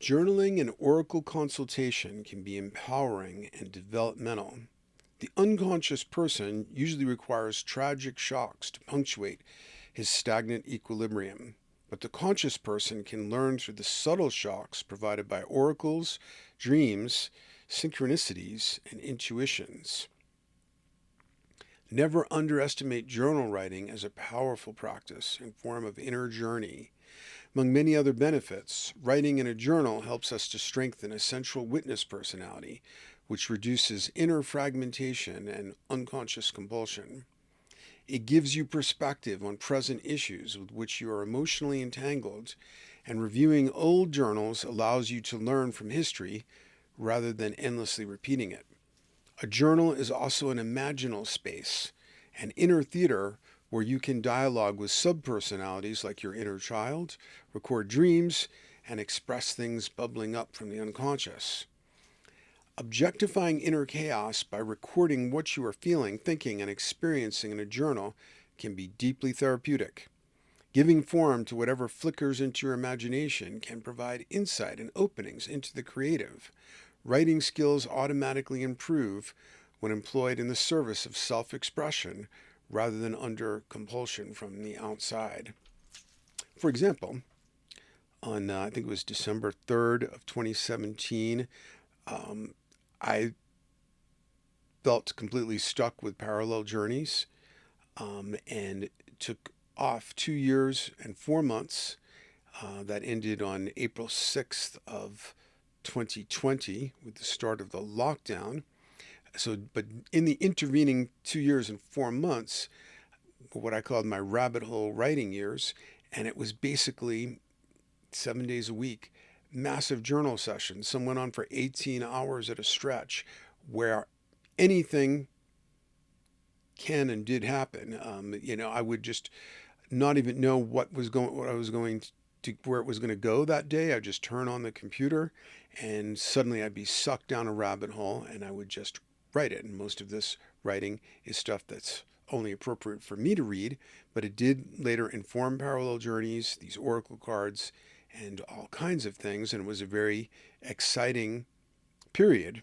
Journaling and oracle consultation can be empowering and developmental. The unconscious person usually requires tragic shocks to punctuate his stagnant equilibrium, but the conscious person can learn through the subtle shocks provided by oracles, dreams, synchronicities, and intuitions. Never underestimate journal writing as a powerful practice and form of inner journey. Among many other benefits, writing in a journal helps us to strengthen a central witness personality, which reduces inner fragmentation and unconscious compulsion. It gives you perspective on present issues with which you are emotionally entangled, and reviewing old journals allows you to learn from history rather than endlessly repeating it. A journal is also an imaginal space, an inner theater where you can dialogue with subpersonalities like your inner child, record dreams, and express things bubbling up from the unconscious. Objectifying inner chaos by recording what you are feeling, thinking, and experiencing in a journal can be deeply therapeutic. Giving form to whatever flickers into your imagination can provide insight and openings into the creative. Writing skills automatically improve when employed in the service of self-expression rather than under compulsion from the outside. For example, on I think it was December 3rd of 2017, I felt completely stuck with parallel journeys, and took off 2 years and 4 months. That ended on April 6th of 2020 with the start of the lockdown. But in the intervening 2 years and 4 months, what I called my rabbit hole writing years, and it was basically 7 days a week, massive journal sessions. Some went on for 18 hours at a stretch, where anything can and did happen. I would just not even know what I was going to, where it was going to go that day. I'd just turn on the computer, and suddenly I'd be sucked down a rabbit hole, and I would just write it. And most of this writing is stuff that's only appropriate for me to read, but it did later inform parallel journeys, these oracle cards, and all kinds of things. And it was a very exciting period.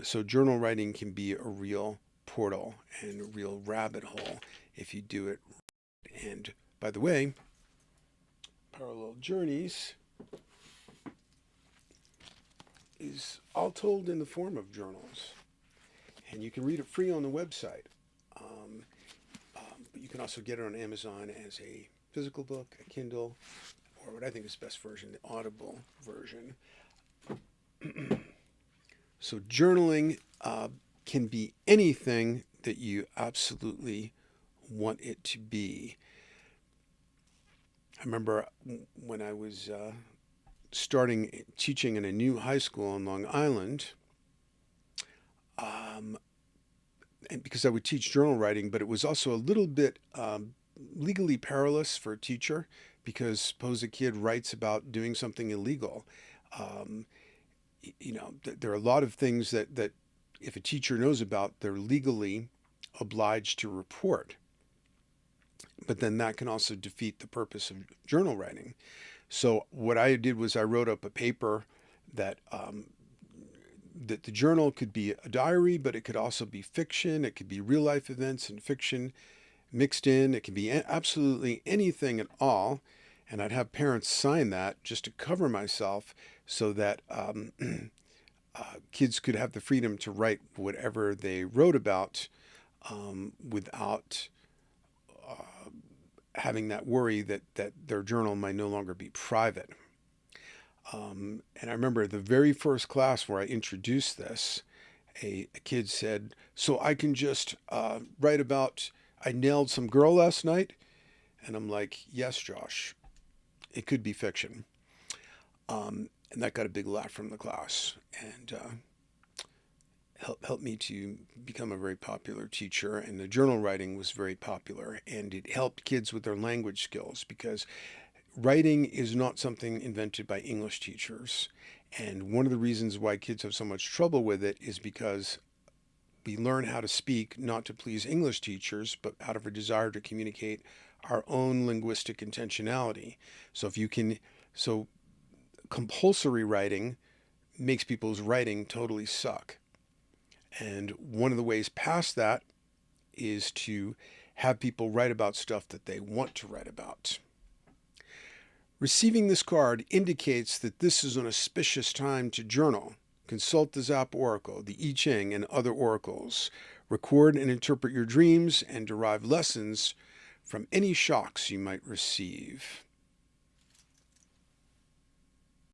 So journal writing can be a real portal and a real rabbit hole if you do it. And by the way, Parallel Journeys is all told in the form of journals, and you can read it free on the website. But you can also get it on Amazon as a physical book, a Kindle, or what I think is the best version, the Audible version. So journaling can be anything that you absolutely want it to be. I remember when I was starting teaching in a new high school on Long Island, and because I would teach journal writing, but it was also a little bit legally perilous for a teacher, because suppose a kid writes about doing something illegal. Um, there are a lot of things that if a teacher knows about, they're legally obliged to report. But then that can also defeat the purpose of journal writing. So what I did was I wrote up a paper that that the journal could be a diary, but it could also be fiction. It could be real life events and fiction mixed in. It could be absolutely anything at all. And I'd have parents sign that just to cover myself, so that kids could have the freedom to write whatever they wrote about, without having that worry that their journal might no longer be private. And I remember the very first class where I introduced this, a kid said, "So I can just write about I nailed some girl last night?" And I'm like, "Yes, Josh, it could be fiction." And that got a big laugh from the class, and helped me to become a very popular teacher. And the journal writing was very popular, and it helped kids with their language skills, because writing is not something invented by English teachers. And one of the reasons why kids have so much trouble with it is because we learn how to speak not to please English teachers, but out of a desire to communicate our own linguistic intentionality. So if you can, so compulsory writing makes people's writing totally suck. And one of the ways past that is to have people write about stuff that they want to write about. Receiving this card indicates that this is an auspicious time to journal. Consult the Zap Oracle, the I Ching, and other oracles. Record and interpret your dreams and derive lessons from any shocks you might receive.